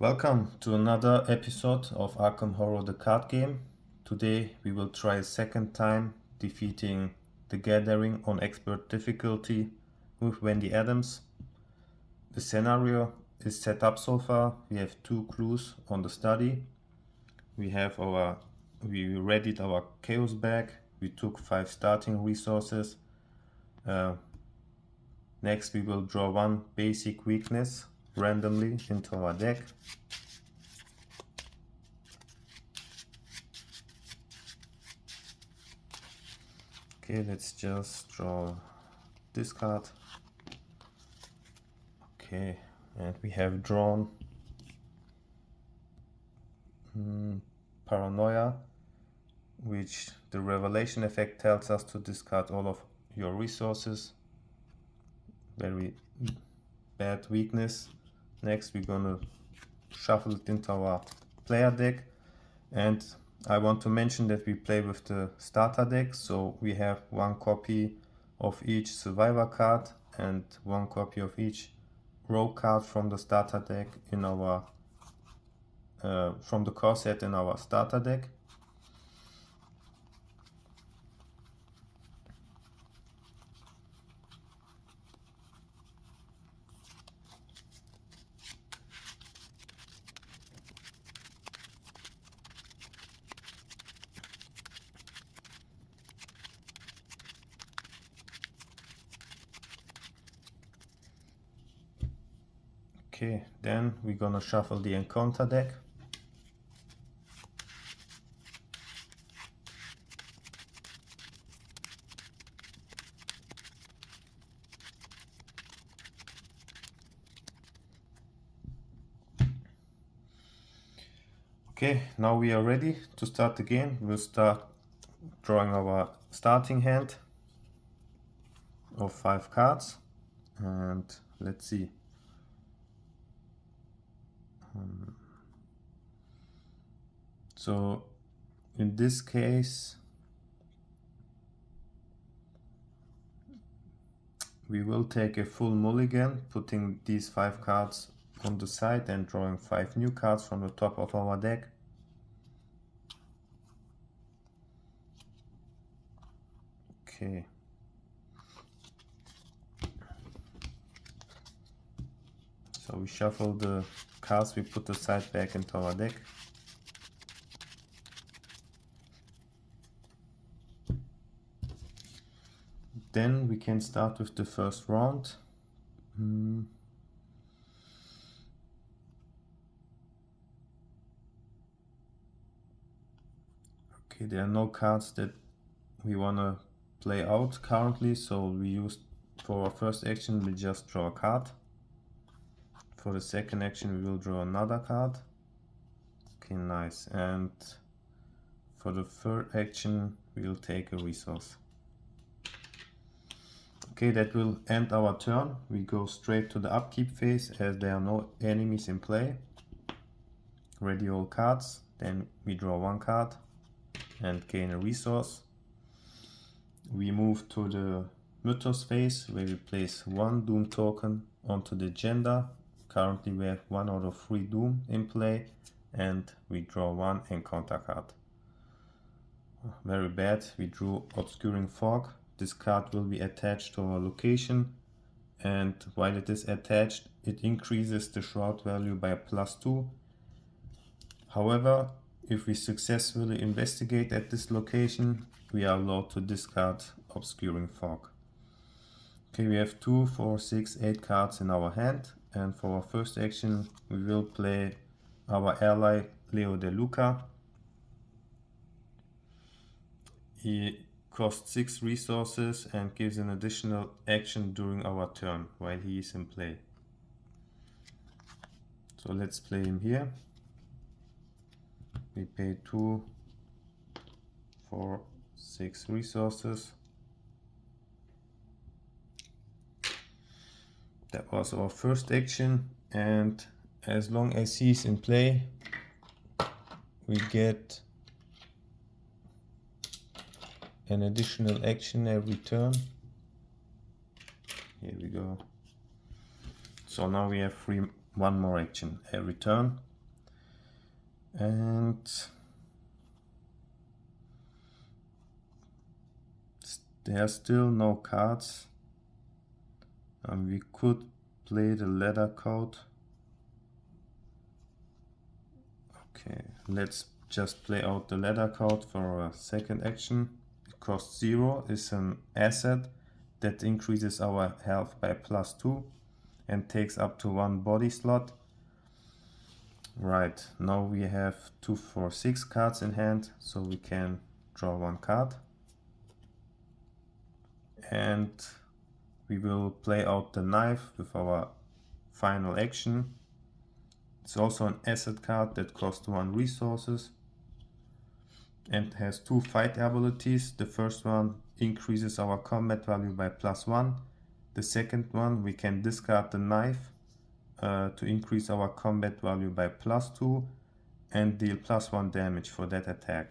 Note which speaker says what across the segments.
Speaker 1: Welcome to another episode of Arkham Horror the card game. Today we will try a second time defeating the Gathering on expert difficulty with Wendy Adams. The scenario is set up so far. We have 2 clues on the study. We readied our chaos bag. We took 5 starting resources. Next we will draw 1 basic weakness randomly into our deck. Okay, let's just draw this card. Okay, and we have drawn Paranoia, which the revelation effect tells us to discard all of your resources. Very bad weakness. Next we're gonna shuffle it into our player deck, and I want to mention that we play with the starter deck, so we have 1 copy of each survivor card and 1 copy of each rogue card from the starter deck in our from the core set in our starter deck. Okay, then we're gonna shuffle the encounter deck. Okay, now we are ready to start the game. We'll start drawing our starting hand of 5 cards, and let's see. So in this case we will take a full mulligan, putting these 5 cards on the side and drawing 5 new cards from the top of our deck. Okay. So we shuffle the cards we put aside back into our deck. Then we can start with the first round. Okay, there are no cards that we want to play out currently, so we used for our first action we just draw a card. For the second action we will draw another card. Okay, nice. And for the third action we will take a resource. Okay, that will end our turn. We go straight to the upkeep phase as there are no enemies in play. Ready all cards. Then we draw 1 card and gain a resource. We move to the Mythos phase where we place 1 Doom token onto the agenda. Currently we have 1 out of 3 Doom in play, and we draw 1 encounter card. Very bad, we drew Obscuring Fog. This card will be attached to our location, and while it is attached it increases the shroud value by a +2. However, if we successfully investigate at this location, we are allowed to discard Obscuring Fog. Okay, we have 2, 4, 6, 8 cards in our hand, and for our first action we will play our ally Leo De Luca. He costs 6 resources and gives an additional action during our turn while he is in play. So let's play him here. We pay 2, 4, 6 resources. That was our first action, and as long as he's in play we get an additional action every turn. Here we go. So now we have 1 more action every turn. And there are still no cards. We could play the ladder code. Okay, let's just play out the ladder code for a second action. It costs 0, is an asset that increases our health by +2 and takes up to 1 body slot. Right, now we have 2, 4, 6 cards in hand, so we can draw 1 card. And we will play out the knife with our final action. It's also an asset card that costs 1 resources and has 2 fight abilities. The first one increases our combat value by +1. The second one, we can discard the knife to increase our combat value by +2 and deal +1 damage for that attack.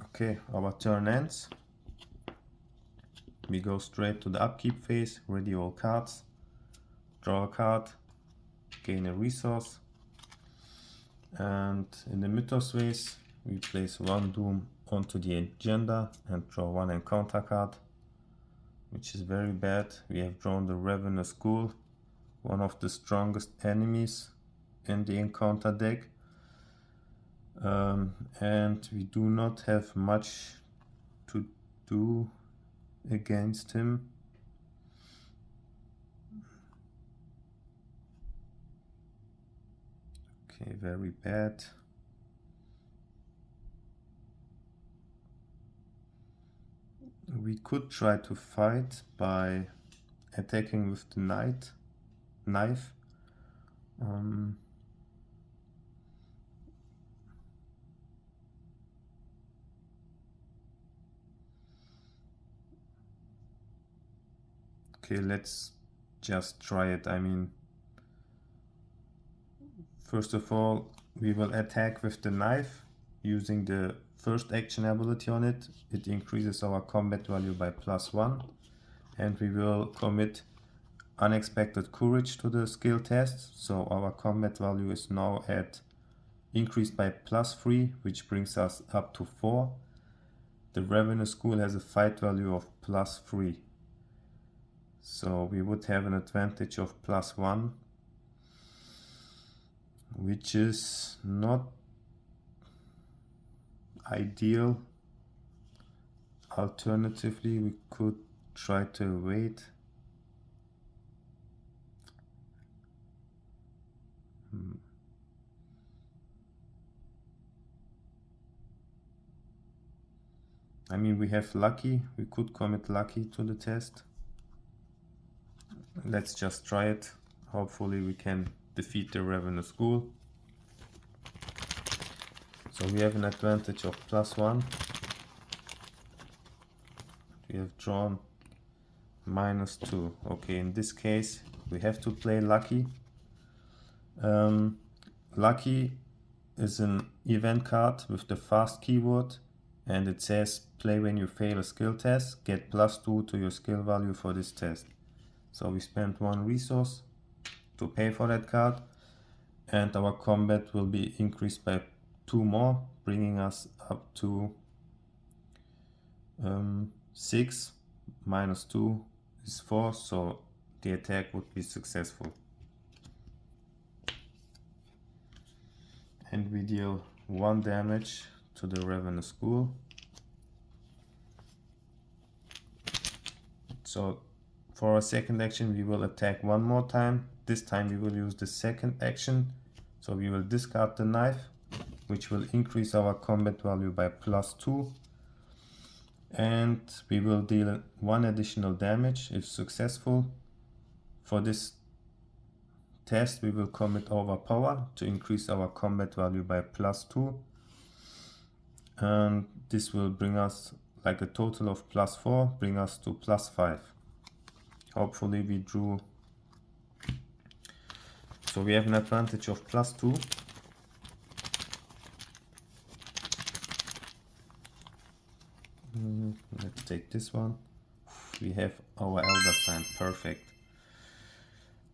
Speaker 1: Okay, our turn ends. We go straight to the upkeep phase, ready all cards, draw a card, gain a resource, and in the Mythos phase we place 1 Doom onto the agenda and draw 1 encounter card, which is very bad. We have drawn the Ravenous Ghoul, one of the strongest enemies in the encounter deck, and we do not have much to do against him. Okay, very bad. We could try to fight by attacking with the knife. Okay, let's just try it. I mean, first of all, we will attack with the knife using the first action ability on it. It increases our combat value by +1, and we will commit unexpected courage to the skill test, so our combat value is now at increased by +3, which brings us up to 4. The Ravenous Ghoul has a fight value of +3, so we would have an advantage of +1, which is not ideal. Alternatively, we could try to wait. I mean, we have lucky. We could commit lucky to the test. Let's just try it. Hopefully we can defeat the Ravenous Ghoul. So we have an advantage of +1. We have drawn -2. Okay, in this case we have to play lucky. Lucky is an event card with the fast keyword, and it says play when you fail a skill test, get +2 to your skill value for this test. So we spent 1 resource to pay for that card, and our combat will be increased by 2 more, bringing us up to 6. -2 is 4, so the attack would be successful. And we deal 1 damage to the Ravenous Ghoul. So for our second action we will attack 1 more time. This time we will use the second action. So we will discard the knife, which will increase our combat value by +2. And we will deal 1 additional damage if successful. For this test we will commit Overpower to increase our combat value by +2. And this will bring us like a total of +4, bring us to +5. Hopefully we drew. So we have an advantage of +2. Let's take this one. We have our Elder Sign, perfect.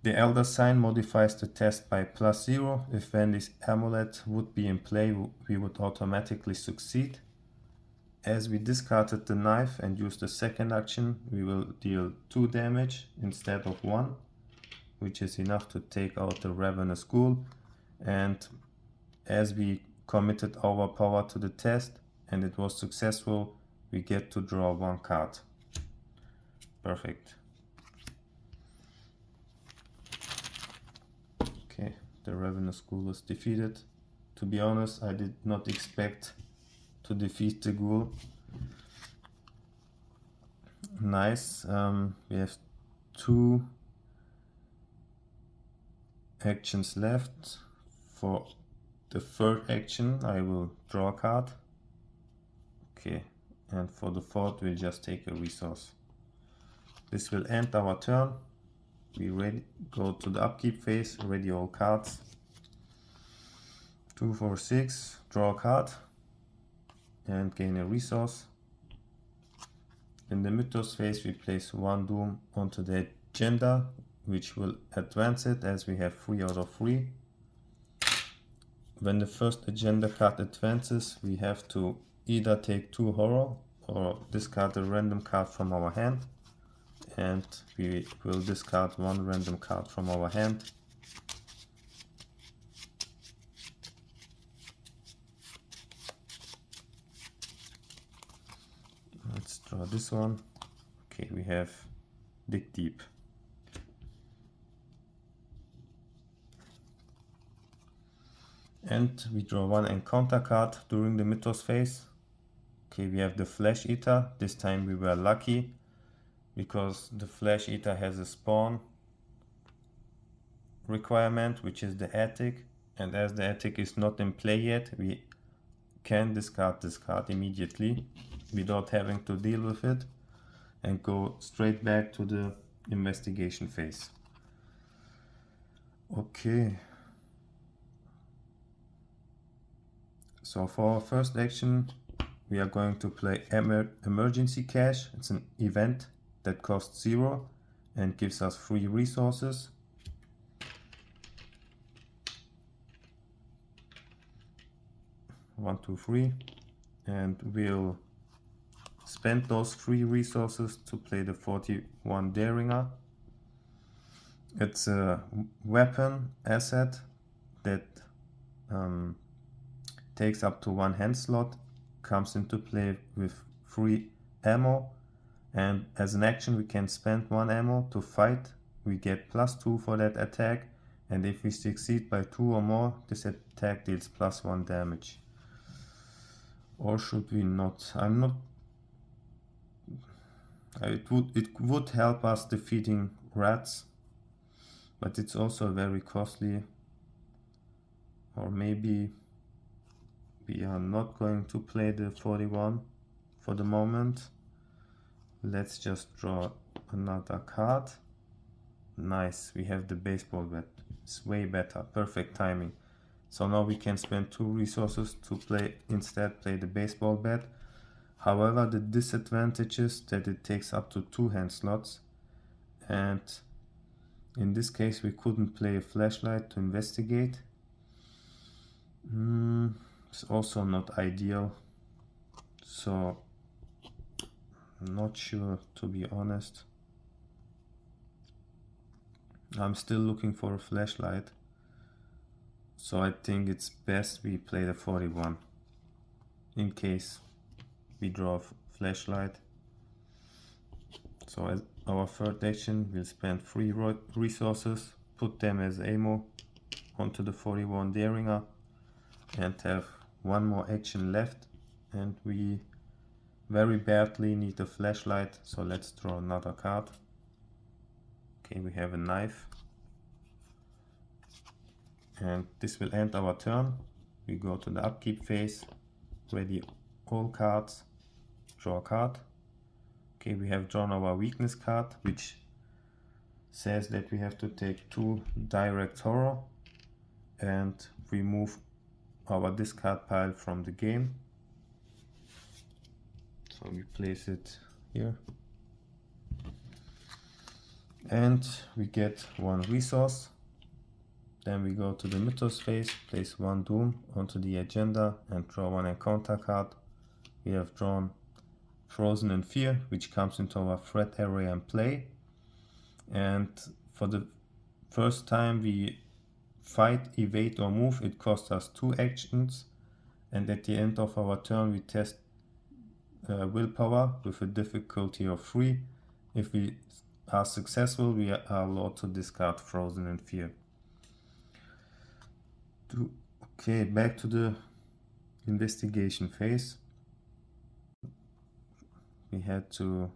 Speaker 1: The Elder Sign modifies the test by +0. If Wendy's amulet would be in play, we would automatically succeed. As we discarded the knife and used the second action, we will deal 2 damage instead of 1, which is enough to take out the Ravenous Ghoul. And as we committed our power to the test and it was successful, we get to draw 1 card. Perfect. Okay, the Ravenous Ghoul is defeated. To be honest, I did not expect to defeat the ghoul. Nice. We have 2 actions left. For the third action, I will draw a card. Okay, and for the fourth, we'll just take a resource. This will end our turn. We go to the upkeep phase, ready all cards. 2, 4, 6, draw a card and gain a resource. In the Mythos phase, we place 1 Doom onto the agenda, which will advance it as we have 3 out of 3. When the first agenda card advances, we have to either take 2 horror or discard a random card from our hand. And we will discard 1 random card from our hand. Let's draw this one. Okay, we have Dig Deep. And we draw 1 encounter card during the Mythos phase. Okay, we have the Flesh Eater. This time we were lucky, because the Flesh Eater has a spawn requirement, which is the attic, and as the attic is not in play yet, we can discard this card immediately without having to deal with it and go straight back to the investigation phase. Okay, so for our first action, we are going to play Emergency Cache. It's an event that costs 0 and gives us 3 resources. One, two, 3, and we'll spend those 3 resources to play the 41 Daringer. It's a weapon asset that takes up to 1 hand slot, comes into play with 3 ammo, and as an action we can spend 1 ammo to fight. We get +2 for that attack, and if we succeed by 2 or more, this attack deals +1 damage. Or should we not? I'm not. It would help us defeating rats, but it's also very costly. Or maybe we are not going to play the 41 for the moment. Let's just draw another card. Nice, we have the baseball bat. It's way better, perfect timing. So now we can spend 2 resources to play the baseball bat. However, the disadvantage is that it takes up to 2 hand slots, and in this case we couldn't play a flashlight to investigate. It's also not ideal, so I'm not sure, to be honest. I'm still looking for a flashlight, so I think it's best we play the 41 in case we draw a flashlight. So as our third action, we'll spend 3 resources, put them as ammo onto the 41 Daringer, and have 1 more action left, and we very badly need a flashlight, so let's draw another card. Okay, we have a knife, and this will end our turn. We go to the upkeep phase, ready all cards, draw a card. Okay, we have drawn our weakness card, which says that we have to take 2 direct horror and remove our discard pile from the game. So we place it here. And we get one resource. Then we go to the Mythos phase, place one Doom onto the agenda and draw one encounter card. We have drawn Frozen in Fear, which comes into our threat area and play. And for the first time we fight, evade or move, it costs us 2 actions. And at the end of our turn we test willpower with a difficulty of 3. If we are successful, we are allowed to discard Frozen in Fear. Okay, back to the investigation phase. We had to,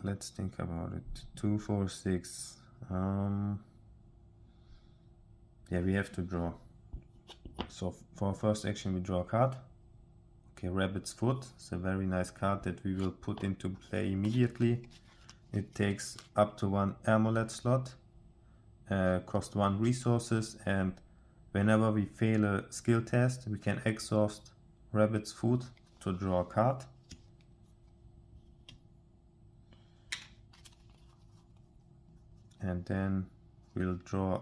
Speaker 1: let's think about it. 2, 4, 6. Yeah, we have to draw. So for our first action we draw a card. Okay, Rabbit's Foot. It's a very nice card that we will put into play immediately. It takes up to 1 amulet slot, cost 1 resources, and whenever we fail a skill test, we can exhaust Rabbit's Foot to draw a card. And then we'll draw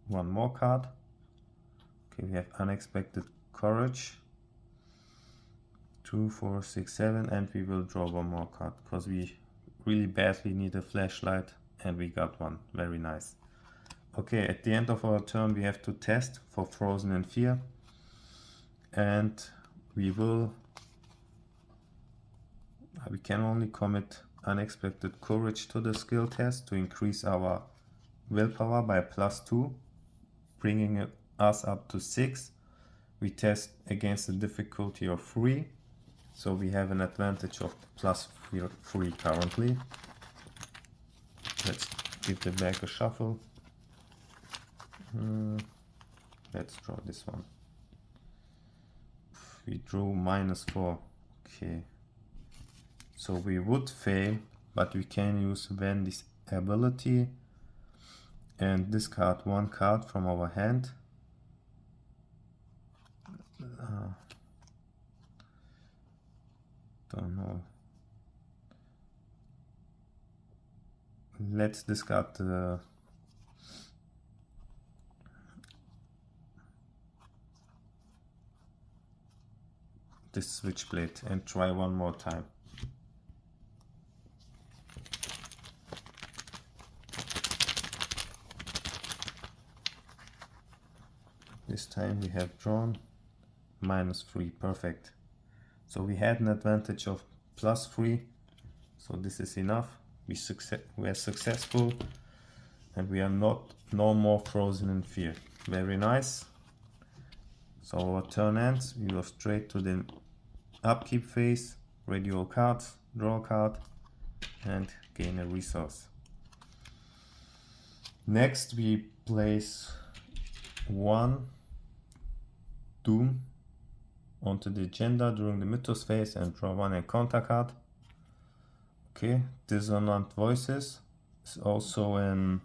Speaker 1: 1 more card. Okay, we have Unexpected Courage. 2, 4, 6, 7, and we will draw 1 more card because we really badly need a flashlight, and we got one. Very nice. Okay, at the end of our turn we have to test for Frozen in Fear, and we can only commit Unexpected Courage to the skill test to increase our willpower by +2, bringing us up to 6. We test against a difficulty of 3, so we have an advantage of +3 currently. Let's give the back a shuffle. Let's draw this one. We drew -4. Okay. So we would fail, but we can use Wendy's ability and discard 1 card from our hand. Don't know. Let's discard this switchblade and try 1 more time. This time we have drawn -3, perfect. So we had an advantage of +3, so this is enough. We are successful, and we are no more Frozen in Fear. Very nice. So our turn ends. We go straight to the upkeep phase, radio cards, draw a card, and gain a resource. Next we place 1 Doom onto the agenda during the Mythos phase and draw 1 encounter card. Okay, Dissonant Voices is also an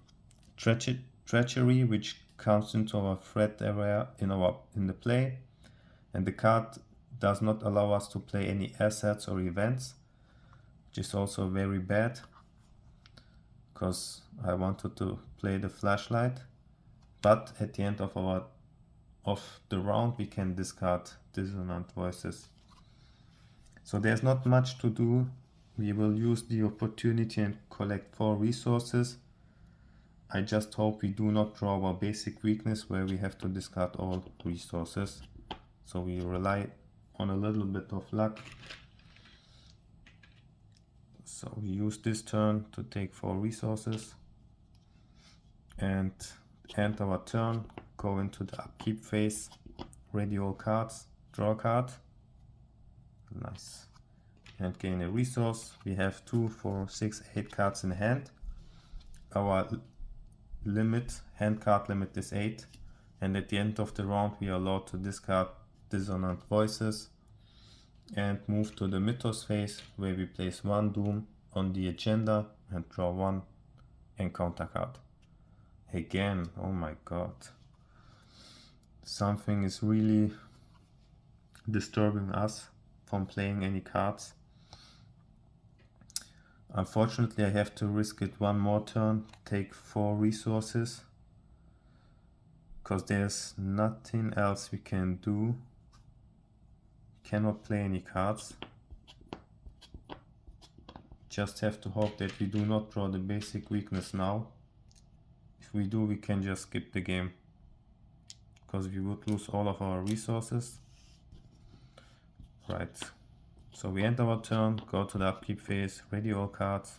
Speaker 1: treachery which comes into our threat area in the play, and the card does not allow us to play any assets or events, which is also very bad because I wanted to play the flashlight. But at the end of the round we can discard Dissonant Voices. So there's not much to do. We will use the opportunity and collect 4 resources. I just hope we do not draw our basic weakness where we have to discard all resources. So we rely on a little bit of luck. So we use this turn to take 4 resources and end our turn, go into the upkeep phase, radio cards, draw a card. Nice. And gain a resource. We have 2, 4, 6, 8 cards in hand. Our hand card limit is 8, and at the end of the round we are allowed to discard Dissonant Voices and move to the Mythos phase, where we place 1 Doom on the agenda and draw 1 encounter card. Again, oh my god. Something is really disturbing us from playing any cards. Unfortunately, I have to risk it one more turn, take 4 resources, because there's nothing else we can do. Cannot play any cards. Just have to hope that we do not draw the basic weakness now. If we do, we can just skip the game, because we would lose all of our resources. Right, so we end our turn, go to the upkeep phase, ready all cards,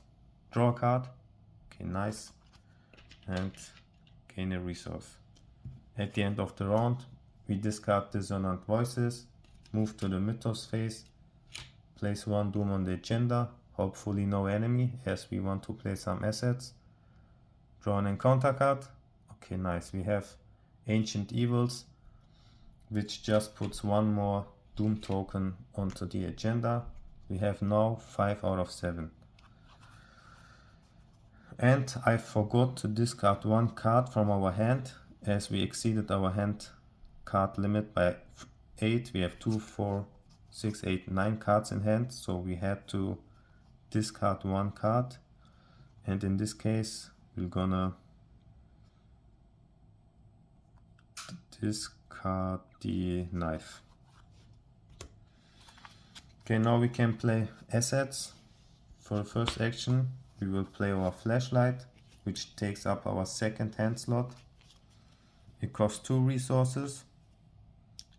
Speaker 1: draw a card, okay, nice, and gain a resource. At the end of the round, we discard Dissonant Voices, move to the Mythos phase, place 1 Doom on the agenda, hopefully no enemy, as we want to play some assets. Draw an encounter card, okay, nice, we have Ancient Evils, which just puts 1 more Doom token onto the agenda. We have now 5 out of 7. And I forgot to discard 1 card from our hand, as we exceeded our hand card limit by 8. We have 2, 4, 6, 8, 9 cards in hand, so we had to discard 1 card. And in this case, we're gonna discard the knife. Okay, now we can play assets. For the first action, we will play our flashlight, which takes up our second hand slot. It costs 2 resources,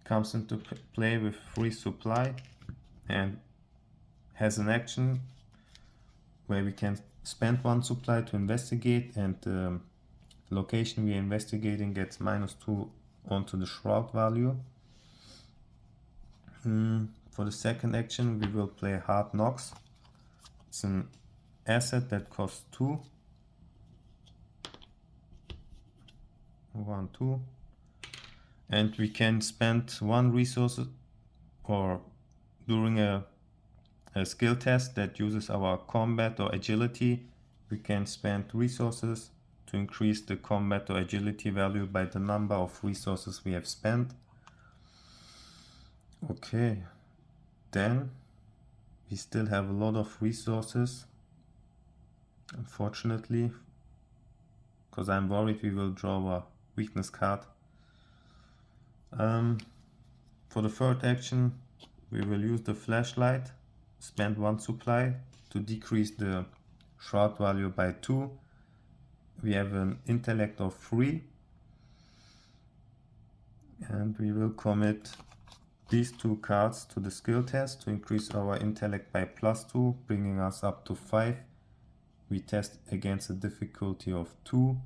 Speaker 1: comes into play with free supply, and has an action where we can spend 1 supply to investigate, and the location we are investigating gets -2 onto the shroud value. For the second action, we will play Hard Knocks. It's an asset that costs 2. 1, 2. And we can spend 1 resource, or during a skill test that uses our combat or agility, we can spend resources to increase the combat or agility value by the number of resources we have spent. Okay, then we still have a lot of resources, unfortunately, because I'm worried we will draw a weakness card. For the third action, we will use the flashlight, spend 1 supply to decrease the shroud value by 2. We have an intellect of 3, and we will commit these 2 cards to the skill test to increase our intellect by +2, bringing us up to 5. We test against a difficulty of 2,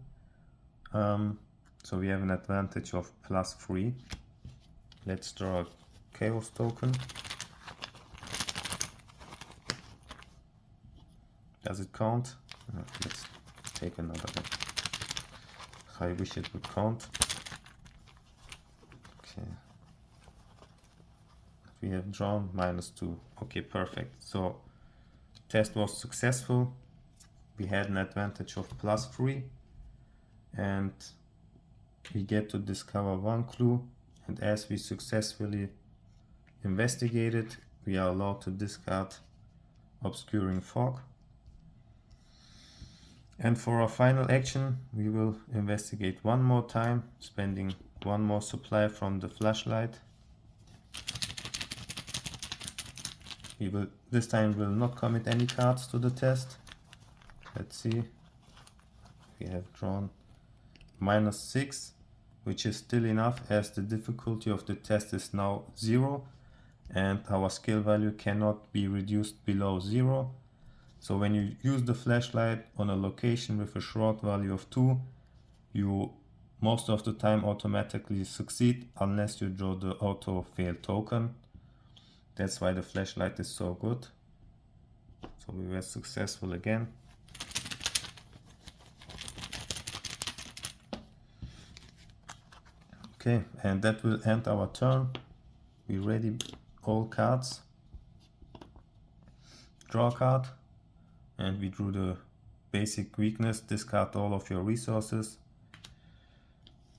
Speaker 1: so we have an advantage of +3. Let's draw a chaos token. Does it count? Let's take another one. I wish it would count. Okay. We have drawn -2. Okay, perfect. So test was successful. We had an advantage of +3, and we get to discover 1 clue. And as we successfully investigated, we are allowed to discard Obscuring Fog. And for our final action, we will investigate 1 more time, spending 1 more supply from the flashlight. We will this time will not commit any cards to the test. Let's see. We have drawn -6, which is still enough, as the difficulty of the test is now 0, and our skill value cannot be reduced below 0. So when you use the flashlight on a location with a shroud value of 2, you most of the time automatically succeed unless you draw the auto fail token. That's why the flashlight is so good. So we were successful again. Okay, and that will end our turn. We ready all cards. Draw a card. And we drew the basic weakness, discard all of your resources.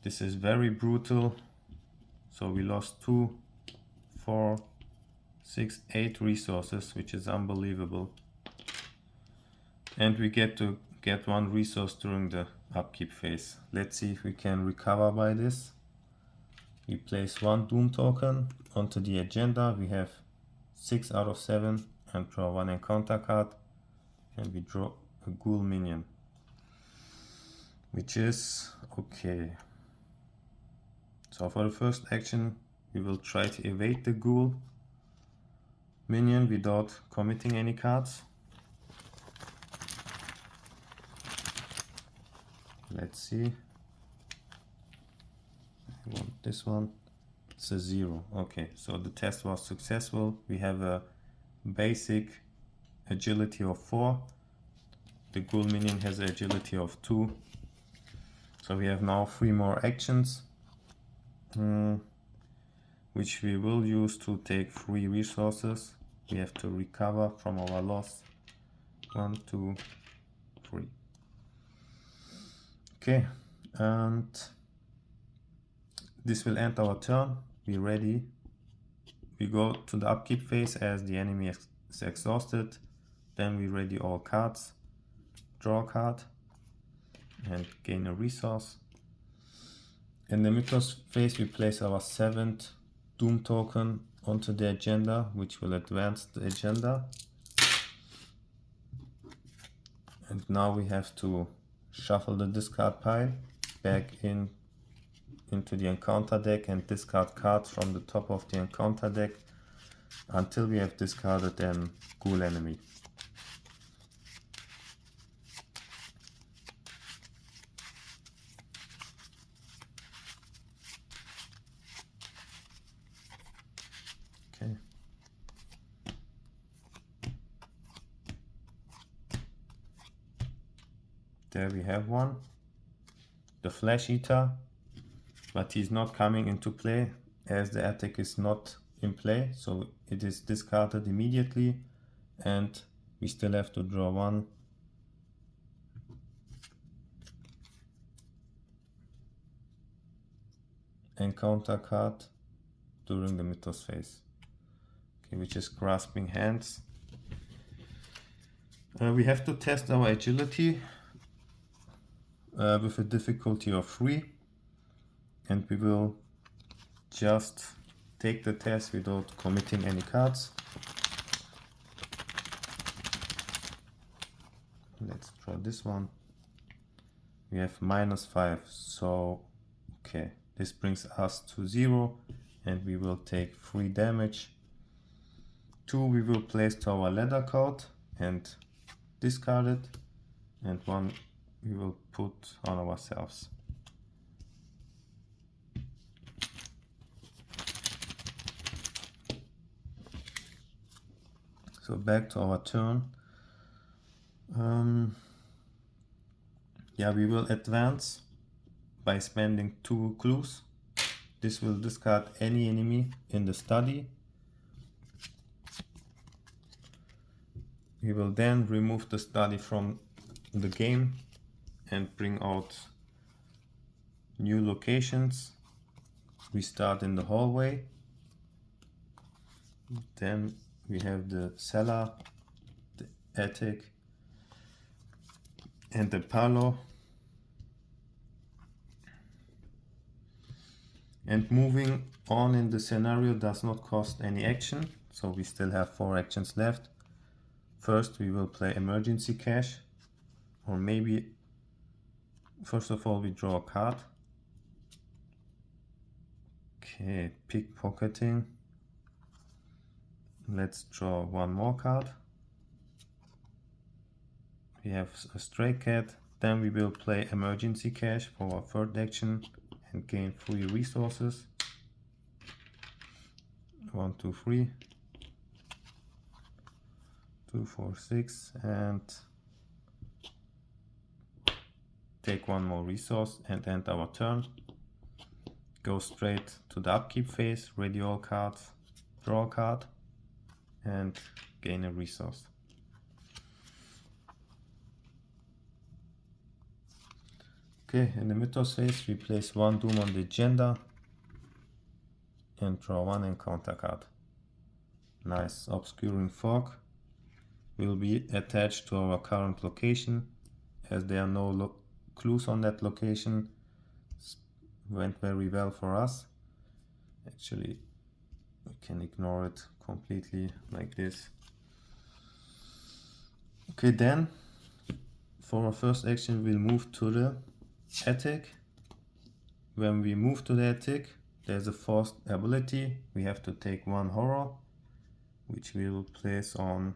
Speaker 1: This is very brutal. So we lost 2, 4, 6, 8 resources, which is unbelievable. And we get to get one resource during the upkeep phase. Let's see if we can recover by this. We place one Doom token onto the agenda. We have 6 out of 7 and draw one encounter card. And we draw a ghoul minion, which is okay. So for the first action, we will try to evade the ghoul minion without committing any cards. Let's see. I want this one. It's a 0. Okay, so the test was successful. We have a basic agility of 4. The ghoul minion has an agility of 2. So we have now 3 more actions, which we will use to take 3 resources. We have to recover from our loss. 1, 2, 3. Okay, and this will end our turn. We're ready. We go to the upkeep phase as the enemy is exhausted. Then we ready all cards, draw a card, and gain a resource. In the Mythos phase, we place our 7th Doom token onto the agenda, which will advance the agenda. And now we have to shuffle the discard pile back into the encounter deck and discard cards from the top of the encounter deck until we have discarded an ghoul enemy. Okay. There we have one, the Flesh Eater, but he's not coming into play as the attack is not in play, so it is discarded immediately, and we still have to draw one encounter card during the Mythos phase, okay, which is Grasping Hands. We have to test our agility with a difficulty of 3, and we will just take the test without committing any cards. Let's draw this one. We have -5, so okay, this brings us to 0, and we will take 3 damage. 2 we will place to our ladder card and discard it, and 1 we will put on ourselves. So back to our turn. Yeah, we will advance by spending 2 clues. This will discard any enemy in the study. We will then remove the study from the game and bring out new locations. We start in the hallway. Then we have the cellar, the attic, and the parlor. And moving on in the scenario does not cost any action, so we still have 4 actions left. First we will play emergency cash, or maybe first of all we draw a card. Okay, pickpocketing. Let's draw 1 more card. We have a stray cat. Then we will play emergency cash for our 3rd action and gain 3 resources. 1, 2, 3, 2, 4, 6, and take 1 more resource and end our turn. Go straight to the upkeep phase, ready all cards, draw a card, and gain a resource. Okay, in the Mythos phase we place 1 Doom on the agenda and draw 1 encounter card. Nice, Obscuring Fog. will be attached to our current location. As there are no clues on that location, went very well for us. Actually, we can ignore it completely like this. Okay, then for our first action we'll move to the attic. When we move to the attic, there's a forced ability. We have to take one horror, which we will place on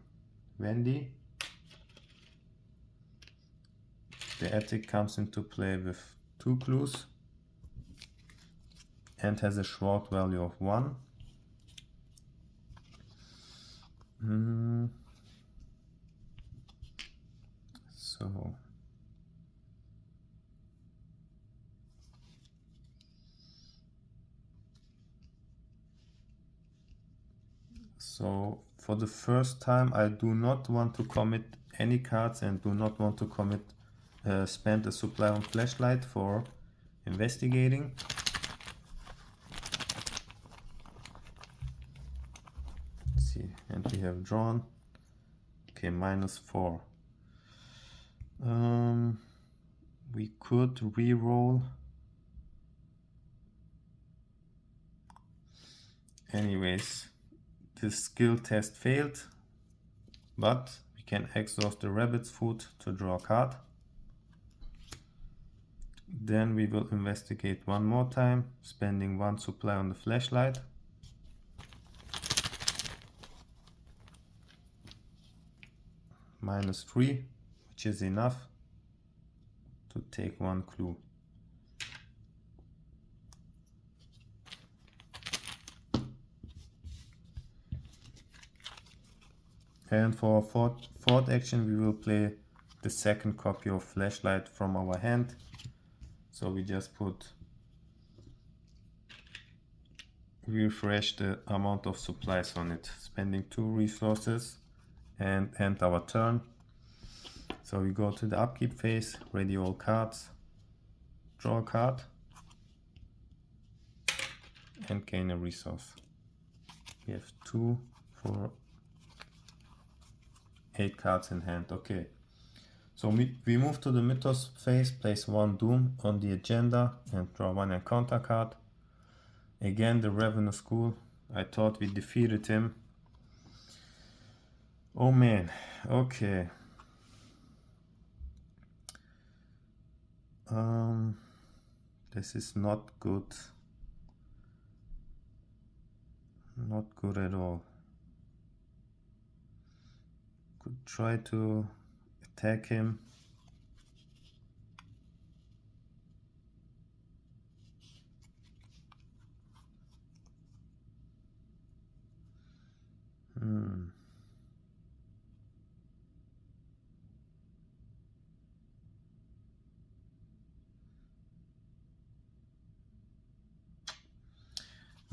Speaker 1: Wendy. The attic comes into play with 2 clues and has a short value of 1. So for the first time I do not want to commit any cards and do not want to spend a supply on flashlight for investigating. Let's see, and we have drawn. Okay, -4. We could re-roll. Anyways, this skill test failed, but we can exhaust the rabbit's foot to draw a card. Then we will investigate one more time, spending 1 supply on the flashlight. -3, which is enough to take 1 clue. And for our fourth action we will play the second copy of flashlight from our hand. So we just refresh the amount of supplies on it, spending 2 resources and end our turn. So we go to the upkeep phase, ready all cards, draw a card and gain a resource. We have 2, 4, 8 cards in hand. Okay, so we move to the Mythos phase, place 1 Doom on the agenda and draw 1 encounter card. Again, the Revenue School. I thought we defeated him. Oh man, okay. This is not good. Not good at all. Could try to attack him.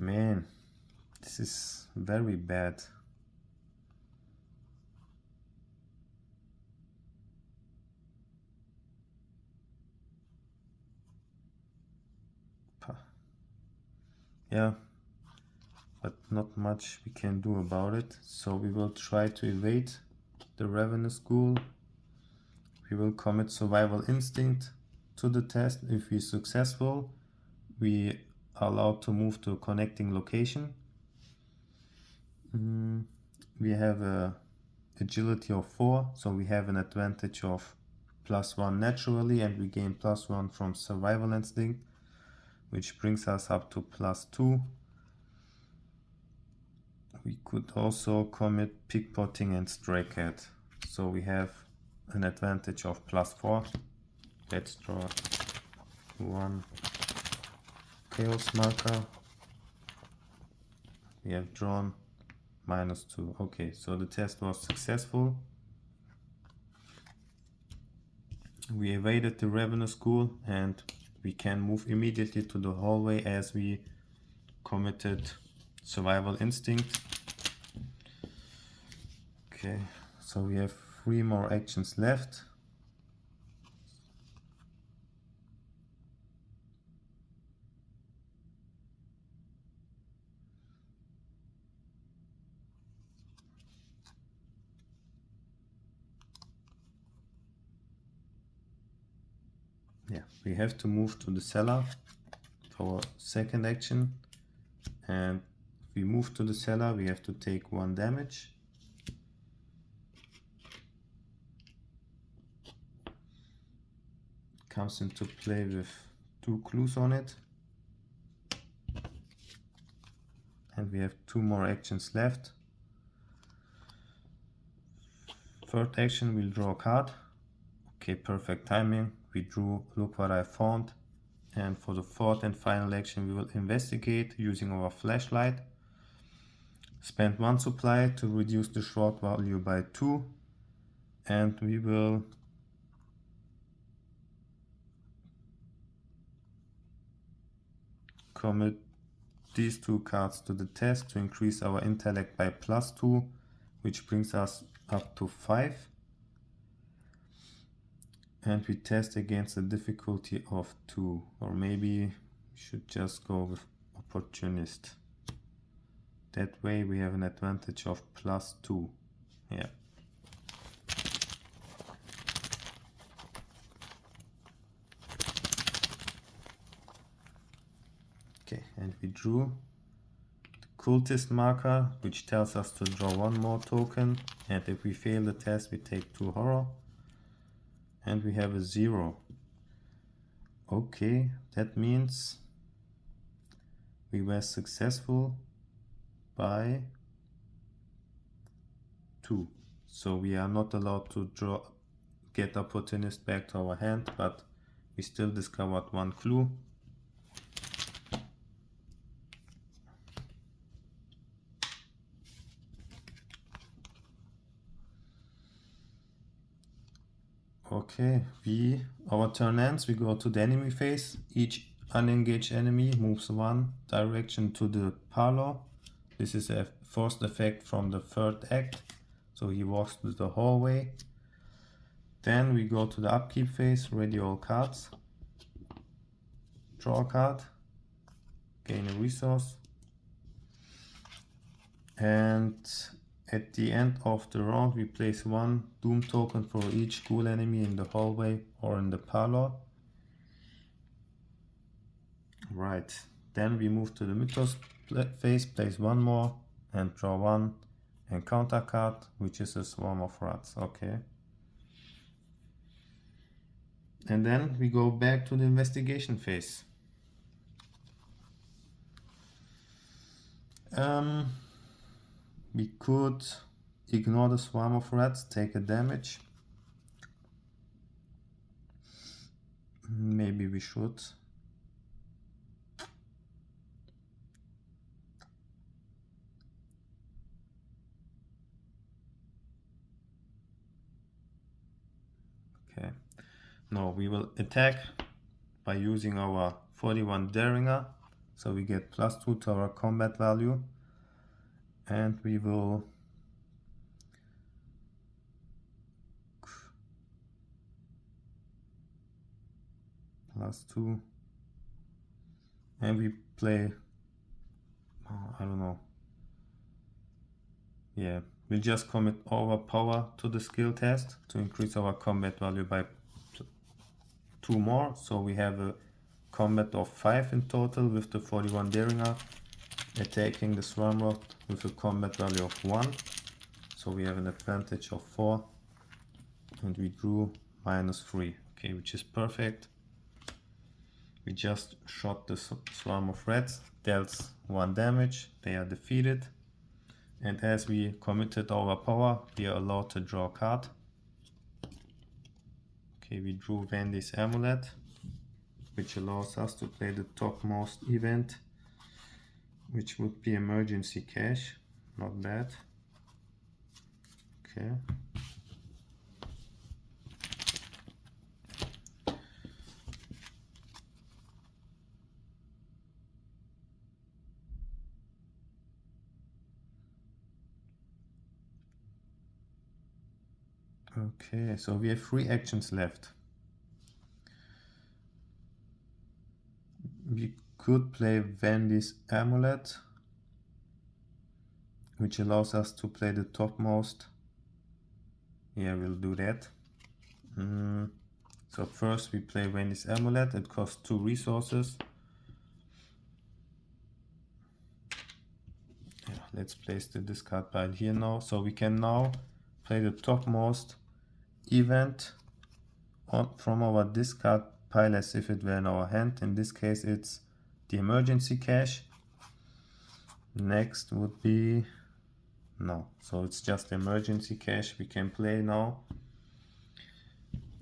Speaker 1: Man, this is very bad. Yeah, but not much we can do about it. So we will try to evade the Revenue School. We will commit Survival Instinct to the test. If we're successful, we are allowed to move to a connecting location. We have a agility of 4, so we have an advantage of +1 naturally, and we gain +1 from Survival Instinct, which brings us up to +2. We could also commit Pickpocketing and Stray Cat, so we have an advantage of +4. Let's draw 1 Chaos marker. We have drawn -2. Okay, so the test was successful. We evaded the Revenue School and we can move immediately to the hallway as we committed Survival Instinct. Okay, so we have 3 more actions left. we have to move to the cellar for our second action, and if we move to the cellar we have to take 1 damage. Comes into play with 2 clues on it, and we have 2 more actions left. Third action, we'll draw a card. Okay, perfect timing. We drew, look what I found. And for the fourth and final action, we will investigate using our flashlight. Spend 1 supply to reduce the short value by 2. And we will commit these 2 cards to the test to increase our intellect by +2, which brings us up to 5. And we test against a difficulty of 2, or maybe we should just go with opportunist. That way we have an advantage of +2. Yeah. Okay, and we drew the cultist marker, which tells us to draw 1 more token, and if we fail the test we take 2 horror. And we have a 0. Okay, that means we were successful by 2. So we are not allowed to get opportunist back to our hand, but we still discovered 1 clue. Okay, our turn ends, we go to the enemy phase. Each unengaged enemy moves 1 direction to the parlor. This is a first effect from the 3rd act, so he walks to the hallway. Then we go to the upkeep phase, ready all cards, draw a card, gain a resource, and at the end of the round we place 1 doom token for each ghoul enemy in the hallway or in the parlor. Right, then we move to the mythos phase, place 1 more and draw 1 encounter card, which is a swarm of rats. Okay. And then we go back to the investigation phase. We could ignore the swarm of rats, take a damage. Maybe we should. Okay. No, we will attack by using our 41 Derringer. So we get +2 to our combat value. And we will +2, and we play, I don't know, yeah, we'll just commit overpower to the skill test to increase our combat value by 2 more, so we have a combat of 5 in total with the 41 Derringer, attacking the swarm rot with a combat value of 1, so we have an advantage of 4, and we drew -3, okay, which is perfect. We just shot the swarm of rats, dealt 1 damage, they are defeated. And as we committed our power, we are allowed to draw a card. Okay, we drew Wendy's amulet, which allows us to play the topmost event, which would be emergency cash. Not bad. Okay. Okay, so we have 3 actions left. We could play Wendy's amulet, which allows us to play the topmost. Yeah, we'll do that. So first we play Wendy's Amulet, it costs 2 resources. Yeah, let's place the discard pile here now. So we can now play the topmost event from our discard pile as if it were in our hand. In this case it's the emergency cache. Next would be no, so it's just the emergency cache we can play now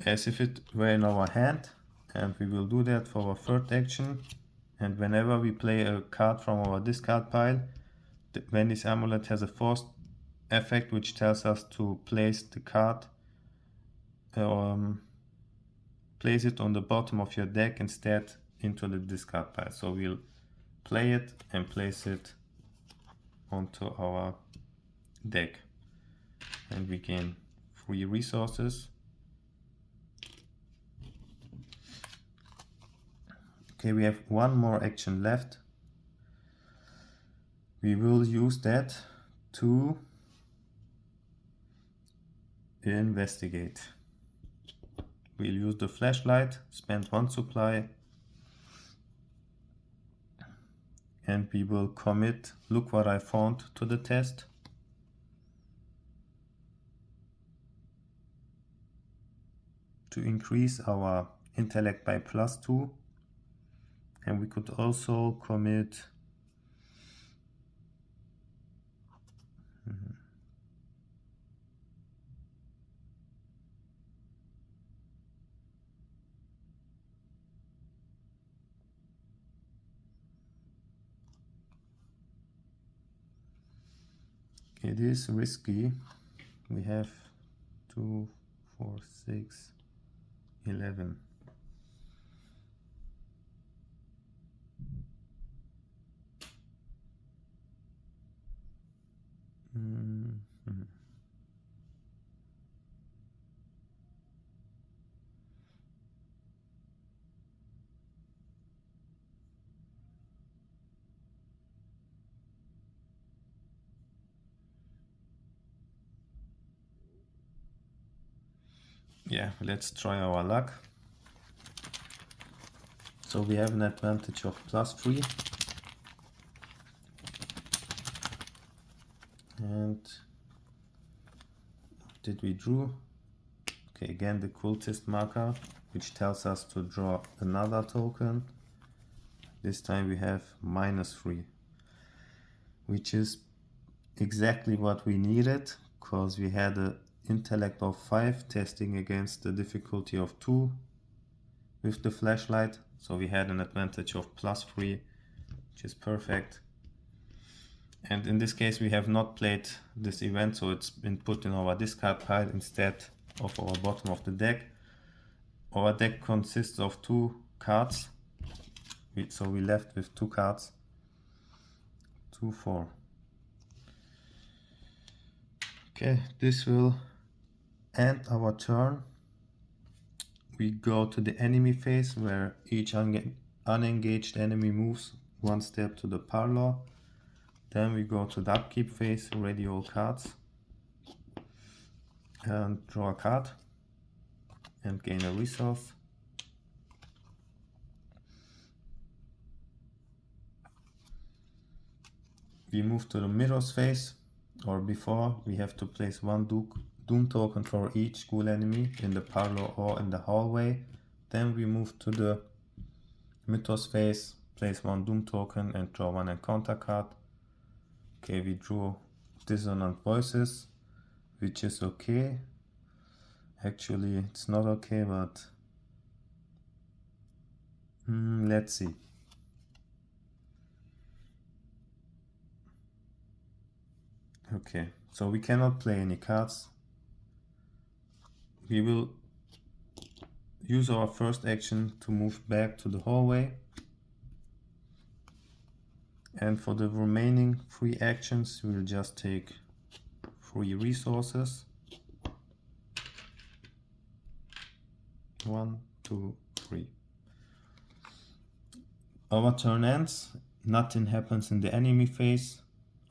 Speaker 1: as if it were in our hand, and we will do that for our third action. And whenever we play a card from our discard pile, Wendy's Amulet has a forced effect which tells us to place the card, place it on the bottom of your deck instead into the discard pile. So we'll play it and place it onto our deck, and we gain 3 resources. Okay, we have one more action left. We will use that to investigate. We'll use the flashlight, spend 1 supply, and we will commit "look what I found" to the test. To increase our intellect by +2. And we could also commit it is risky. We have 2, 4, 6, 11. Yeah, let's try our luck. So we have an advantage of +3. And what did we draw? Okay, again the cultist marker, which tells us to draw another token. This time we have -3, which is exactly what we needed, because we had an intellect of 5 testing against the difficulty of 2 with the flashlight. So we had an advantage of +3, which is perfect. And in this case we have not played this event, so it's been put in our discard pile instead of our bottom of the deck. Our deck consists of 2 cards, so we left with 2 cards. 2, 4. Okay, this will end our turn. We go to the enemy phase, where each unengaged enemy moves 1 step to the parlor. Then we go to the upkeep phase, ready all cards, and draw a card and gain a resource. We move to the mirrors phase, or before, we have to place 1 doom token for each school enemy in the parlor or in the hallway. Then we move to the mythos phase, place 1 doom token and draw 1 encounter card. Okay, we drew dissonant voices, which is okay. Actually, it's not okay, but let's see. Okay, so we cannot play any cards. We will use our first action to move back to the hallway. And for the remaining 3 actions, we'll just take 3 resources. 1, 2, 3. Our turn ends. Nothing happens in the enemy phase.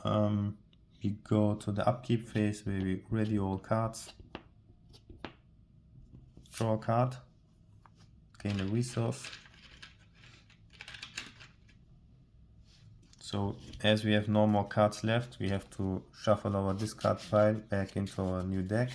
Speaker 1: We go to the upkeep phase, where we ready all cards. Draw a card gain a resource. So as we have no more cards left, we have to shuffle our discard pile back into our new deck.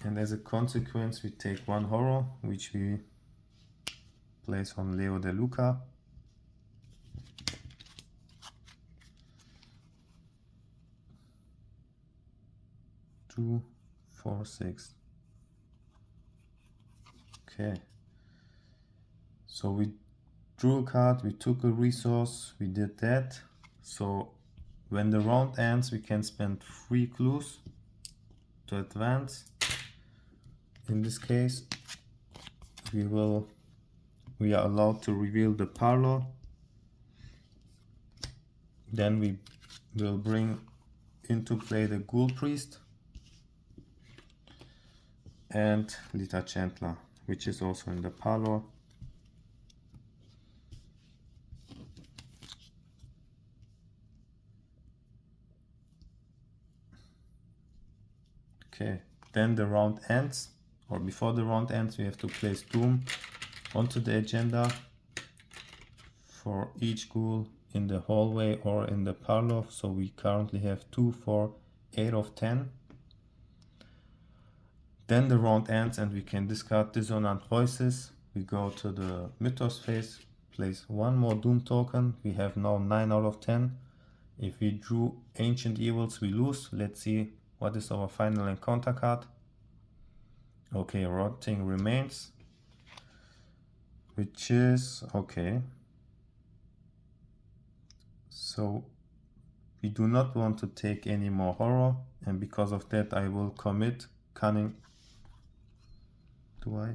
Speaker 1: And as a consequence, we take one horror, which we place on Leo De Luca. Two, 4, 6. Okay. So we drew a card, we took a resource, we did that. So when the round ends, we can spend 3 clues to advance. In this case, we are allowed to reveal the parlor. Then we will bring into play the Ghoul Priest and Lita Chandler, which is also in the parlor. Okay, then the round ends, or before the round ends, we have to place Doom onto the agenda for each ghoul in the hallway or in the parlor. So we currently have 2, 4, 8 of 10. Then the round ends and we can discard Dissonant Voices. We go to the Mythos phase, place one more Doom token. We have now 9 out of 10. If we drew Ancient Evils, we lose. Let's see what is our final encounter card. Okay, Rotting Remains, which is okay. So we do not want to take any more horror, and because of that I will commit Cunning. Do I?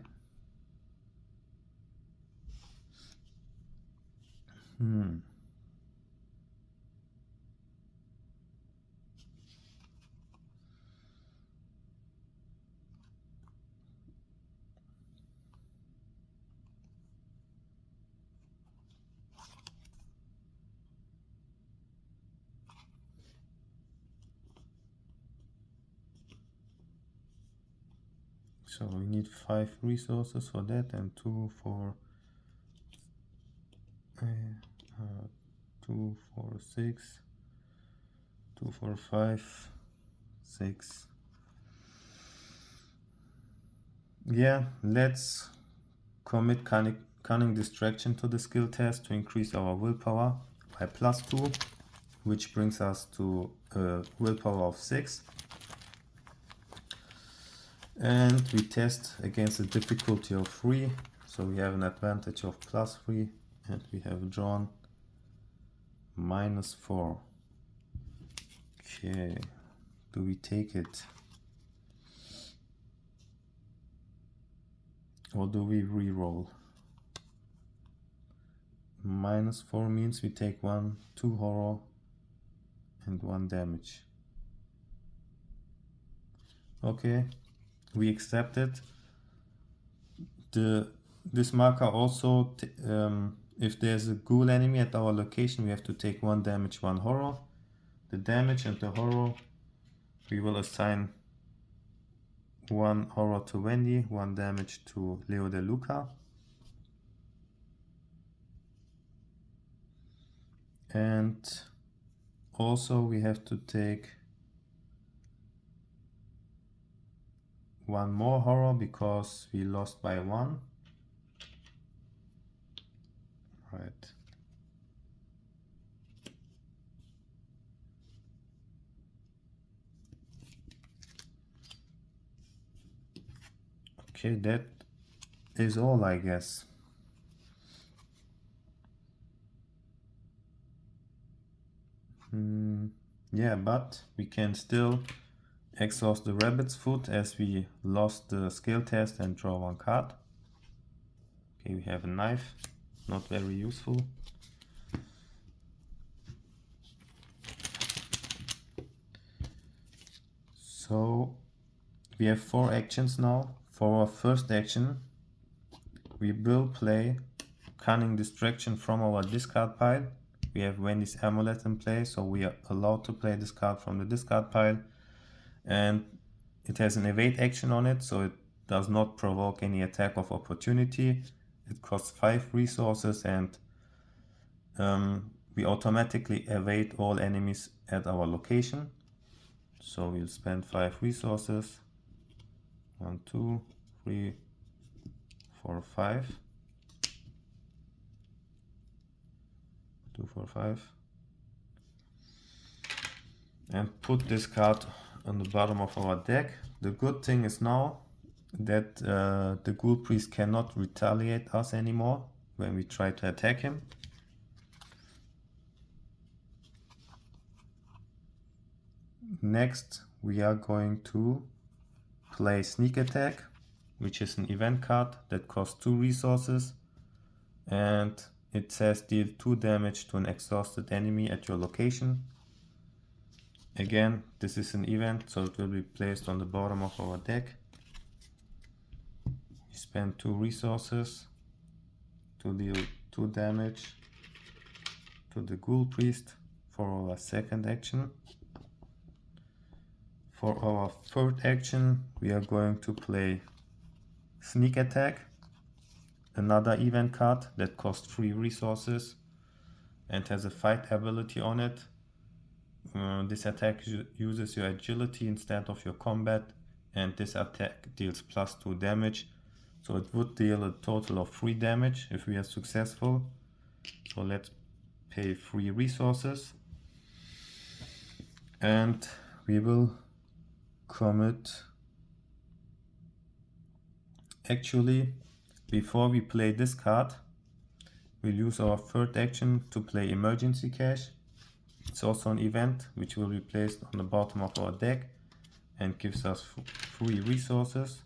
Speaker 1: So we need 5 resources for that, and 2, 4, 2, 4, 6, 2, 4, 5, 6. Yeah, let's commit Cunning Distraction to the skill test to increase our willpower by +2, which brings us to a willpower of 6. And we test against a difficulty of 3, so we have an advantage of +3, and we have drawn -4. Okay, do we take it? Or do we re-roll? -4 means we take 1, 2 horror and 1 damage. Okay, we accept it. This marker also, if there's a ghoul enemy at our location, we have to take 1 damage, 1 horror. The damage and the horror, we will assign 1 horror to Wendy, 1 damage to Leo De Luca. And also we have to take 1 more horror because we lost by 1. Right. Okay, that is all, I guess. Yeah, but we can still exhaust the rabbit's foot as we lost the skill test and draw 1 card. Okay, we have a knife, not very useful. So we have 4 actions now. For our first action, we will play Cunning Distraction from our discard pile. we have Wendy's amulet in play, so we are allowed to play this card from the discard pile, and it has an evade action on it, so it does not provoke any attack of opportunity. It costs 5 resources, and we automatically evade all enemies at our location. So we'll spend 5 resources. 1, 2, 3, 4, 5. 2, 4, 5. And put this card on the bottom of our deck. The good thing is now that the Ghoul Priest cannot retaliate us anymore when we try to attack him. Next, we are going to play Sneak Attack, which is an event card that costs 2 resources, and it says deal 2 damage to an exhausted enemy at your location. Again, this is an event, so it will be placed on the bottom of our deck. We spend 2 resources to deal 2 damage to the Ghoul Priest for our second action. For our third action, we are going to play Sneak Attack, another event card that costs 3 resources and has a fight ability on it. This attack uses your agility instead of your combat, and this attack deals +2 damage. So it would deal a total of 3 damage if we are successful. So let's pay 3 resources. And we will commit. Actually, before we play this card, we'll use our third action to play Emergency Cash. It's also an event which will be placed on the bottom of our deck and gives us 3 resources.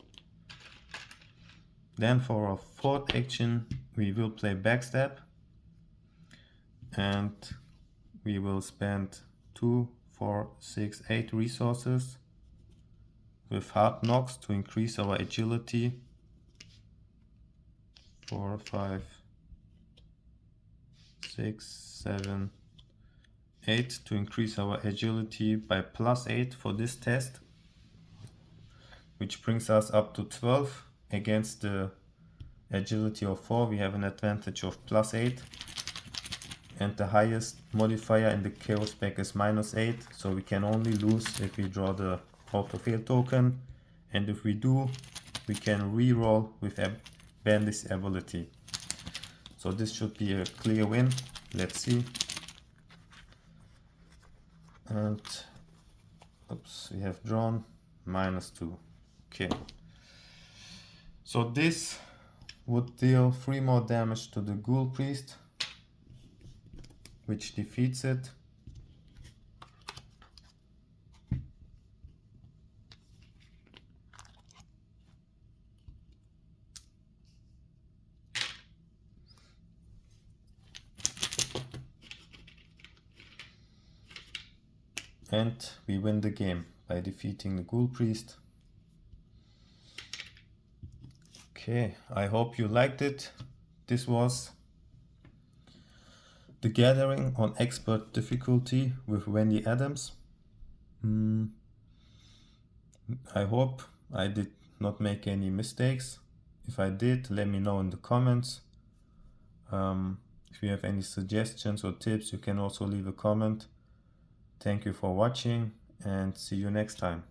Speaker 1: Then for our fourth action, we will play Backstab, and we will spend 2, 4, 6, 8 resources with Hard Knocks to increase our agility. 4, 5, 6, 7, 8 to increase our agility by +8 for this test, which brings us up to 12. Against the agility of 4, we have an advantage of +8, and the highest modifier in the chaos spec is -8, so we can only lose if we draw the auto fail token, and if we do, we can re-roll with Bandit's ability. So this should be a clear win. Let's see. And oops, we have drawn -2. Okay. So this would deal 3 more damage to the Ghoul Priest, which defeats it. And we win the game by defeating the Ghoul Priest. Okay, I hope you liked it. This was The Gathering on Expert difficulty with Wendy Adams. I hope I did not make any mistakes. If I did, let me know in the comments. If you have any suggestions or tips, you can also leave a comment. Thank you for watching, and see you next time.